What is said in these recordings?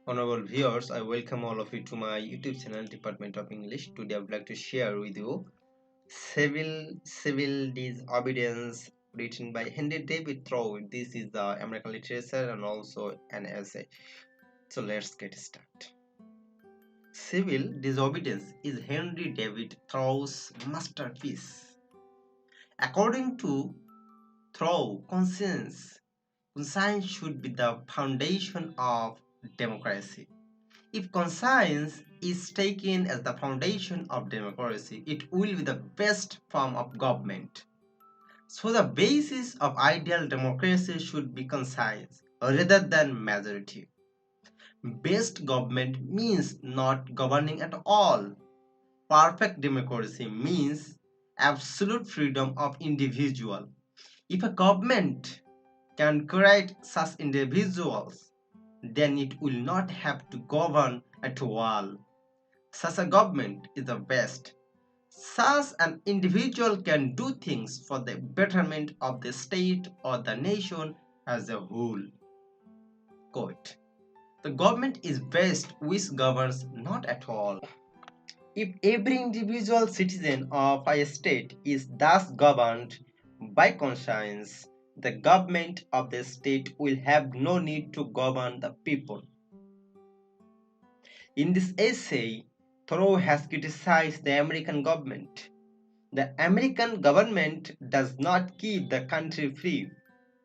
Honorable viewers, I welcome all of you to my YouTube channel, Department of English. Today, I would like to share with you Civil Disobedience, written by Henry David Thoreau. This is the American literature and also an essay. So, let's get started. Civil Disobedience is Henry David Thoreau's masterpiece. According to Thoreau, conscience should be the foundation of democracy. If conscience is taken as the foundation of democracy, it will be the best form of government. So the basis of ideal democracy should be conscience rather than majority. Best government means not governing at all. Perfect democracy means absolute freedom of individual. If a government can create such individuals, then it will not have to govern at all. Such a government is the best. Such an individual can do things for the betterment of the state or the nation as a whole. Quote, the government is best which governs not at all. If every individual citizen of a state is thus governed by conscience, the government of the state will have no need to govern the people. In this essay, Thoreau has criticized the American government. The American government does not keep the country free.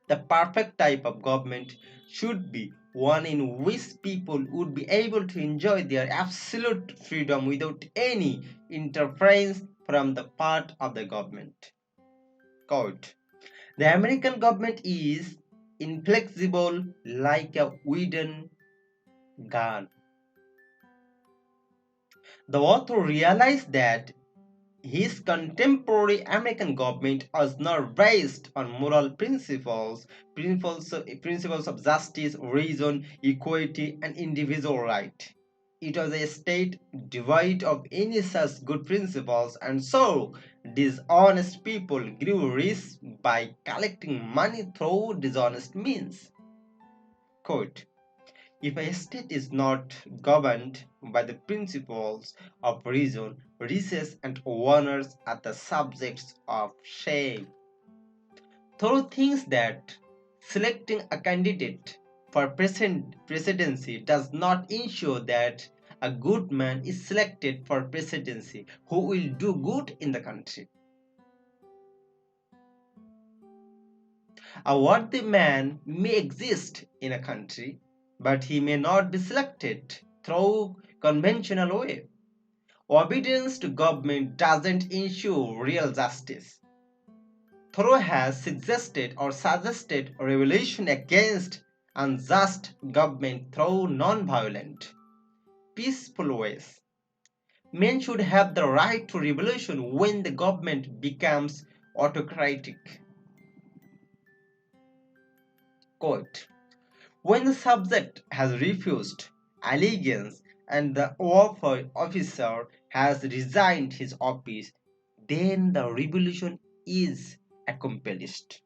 The perfect type of government should be one in which people would be able to enjoy their absolute freedom without any interference from the part of the government. Quote, the American government is inflexible like a wooden gun. The author realized that his contemporary American government was not based on moral principles of justice, reason, equality, and individual right. It was a state devoid of any such good principles, and so dishonest people grew rich by collecting money through dishonest means. Quote, if a state is not governed by the principles of reason, riches and honors are the subjects of shame. Thoreau thinks that selecting a candidate for presidency does not ensure that a good man is selected for presidency who will do good in the country. A worthy man may exist in a country, but he may not be selected through conventional way. Obedience to government doesn't ensure real justice. Thoreau has suggested a revolution against unjust government through non-violent, peaceful ways. Men should have the right to revolution when the government becomes autocratic. Quote, when the subject has refused allegiance and the officer has resigned his office, then the revolution is accomplished.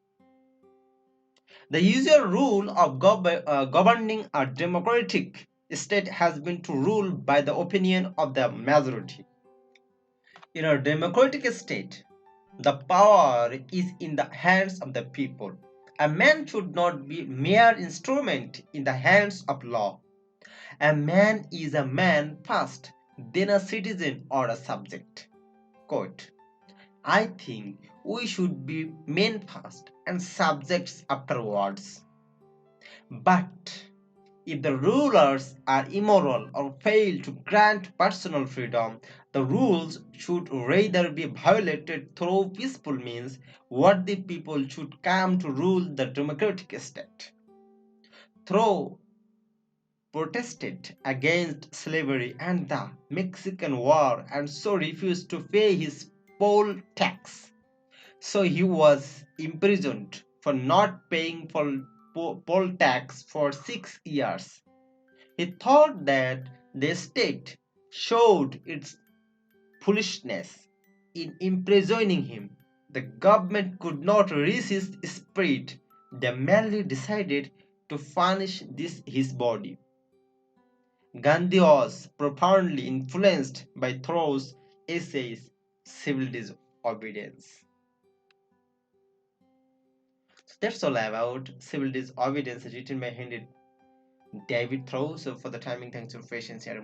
The usual rule of governing a democratic state has been to rule by the opinion of the majority. In a democratic state, the power is in the hands of the people. A man should not be mere instrument in the hands of law. A man is a man first, then a citizen or a subject. Quote, I think we should be men first and subjects afterwards. But if the rulers are immoral or fail to grant personal freedom, the rules should rather be violated through peaceful means. Worthy people should come to rule the democratic state. Through protested against slavery and the Mexican War and so refused to pay his poll tax. So he was imprisoned for not paying for poll tax for 6 years. He thought that the state showed its foolishness in imprisoning him. The government could not resist spirit. They merely decided to furnish his body. Gandhi was profoundly influenced by Thoreau's essays Civil Disobedience. So that's all about Civil Disobedience written by Henry David Thoreau. So for the timing, thanks for patience here.